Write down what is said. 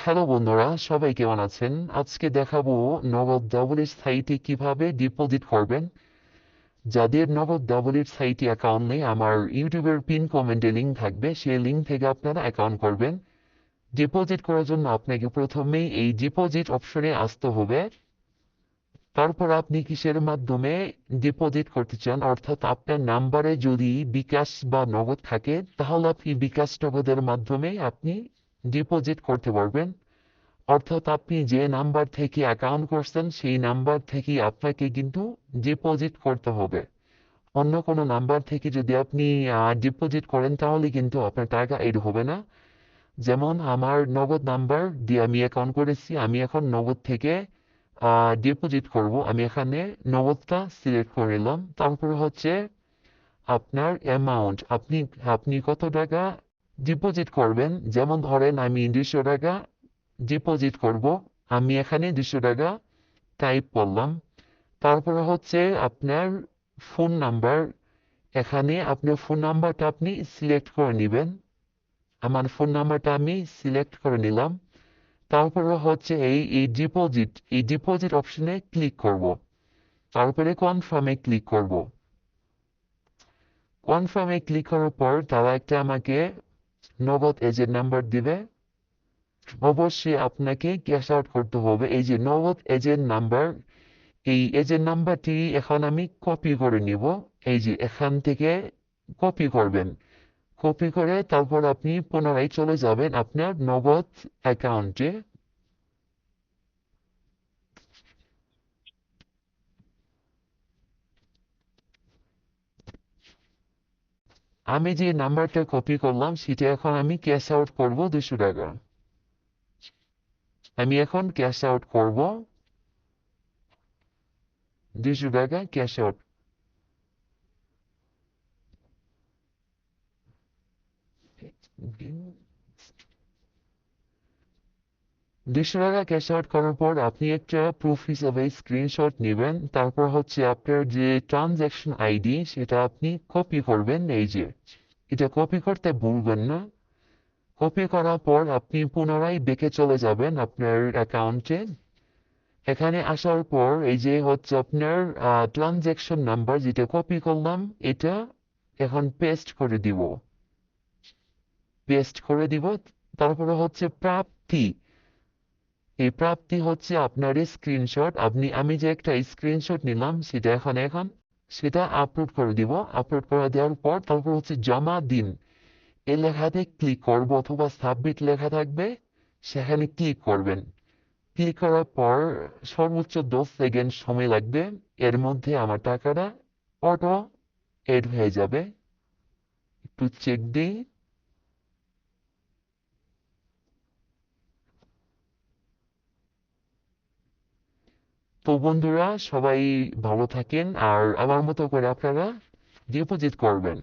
Hello বন্ধুরা, সবাই কেমন আছেন? আজকে দেখাবো নগদ ডাবলের সাইটে কিভাবে ডিপোজিট করবেন। যাদের নগদ ডাবলের সাইটে অ্যাকাউন্ট নেই, আমার ইউটিউবের পিন কমেন্টে লিঙ্ক থাকবে, সেই লিঙ্ক থেকে আপনারা অ্যাকাউন্ট করবেন। ডিপোজিট করার জন্য আপনাকে প্রথমেই এই ডিপোজিট অপশনে আসতে হবে। তারপর আপনি কিসের মাধ্যমে ডিপোজিট করতে চান, অর্থাৎ আপনার নাম্বারে যদি বিকাশ বা নগদ থাকে তাহলে আপনি বিকাশ নগদের মাধ্যমে আপনি ডিপোজিট করতে পারবেন। অর্থাৎ আপনি যে নাম্বার থেকে অ্যাকাউন্ট করছেন সেই নাম্বার থেকেই আপনাকে কিন্তু ডিপোজিট করতে হবে। অন্য কোনো নাম্বার থেকে যদি আপনি ডিপোজিট করেন তাহলে কিন্তু আপনার টাকা এড হবে না। যেমন আমার নগদ নাম্বার দিয়ে আমি অ্যাকাউন্ট করেছি, আমি এখন নগদ থেকে ডিপোজিট করব। আমি এখানে নগদটা সিলেক্ট করে নিলাম। তারপরে হচ্ছে আপনার অ্যামাউন্ট, আপনি আপনি কত টাকা ডিপোজিট করবেন। যেমন ধরেন আমি 200 টাকা ডিপোজিট করব, আমি এখানে 200 টাকা টাইপ করলাম। তারপরে হচ্ছে আপনার ফোন নাম্বার, এখানে আপনার ফোন নাম্বারটা আপনি সিলেক্ট করে নেবেন। আমার ফোন নাম্বারটা আমি সিলেক্ট করে নিলাম। তারপরে হচ্ছে এই ডিপোজিট অপশনে ক্লিক করব। তারপরে কনফার্মে ক্লিক করব। কনফার্মে ক্লিক করার পর তারা একটা আমাকে নগদ এজেন্ট নাম্বার দিবে। অবশ্যই আপনাকে ক্যাশ আউট করতে হবে। এই যে নগদ এজেন্ট নাম্বার, এই এজেন্ট নাম্বারটি এখন আমি কপি করে নিব। এই যে এখান থেকে কপি করবেন। কপি করে তারপর আপনি পুনরায় চলে যাবেন আপনার নগদ অ্যাকাউন্টে। আমি যে নাম্বারটা কপি করলাম সেটা এখন আমি ক্যাশ আউট করব 200 টাকা। আমি এখন ক্যাশ আউট করব 200 টাকা ক্যাশ আউট। 200 টাকা ক্যাশ আউট করার পর আপনি একটা প্রুফ হিসাবে স্ক্রিনশট নেবেন। তারপর হচ্ছে আপনার যে ট্রানজ্যাকশন আইডি সেটা আপনি কপি করবেন। এই যে এটা কপি করতে ভুলবেন না। কপি করার পর আপনি পুনরায় ব্যাকে চলে যাবেন আপনার অ্যাকাউন্টে। এখানে আসার পর এই যে হচ্ছে আপনার ট্রানজ্যাকশন নাম্বার যেটা কপি করলাম, এটা এখন পেস্ট করে দিব। তারপরে হচ্ছে প্রাপ্তি, এই প্রাপ্তি হচ্ছে আপনার স্ক্রিনশট। আমি যে একটা স্ক্রিনশট নিলাম সেটা এখন সেটা আপলোড করে দিব। আপলোড করে দেওয়ার পর তারপর হচ্ছে জমা দিন, এই লেখাতে ক্লিক করব অথবা সাবমিট লেখা থাকবে, সেখানে ক্লিক করবেন। ক্লিক করার পর সর্বোচ্চ 10 সেকেন্ড সময় লাগবে। এর মধ্যে আমার টাকাটা অটো এড হয়ে যাবে। একটু চেক দিই। তো বন্ধুরা, সবাই ভালো থাকেন আর আমার মতো করে আপনারা ডিপোজিট করবেন।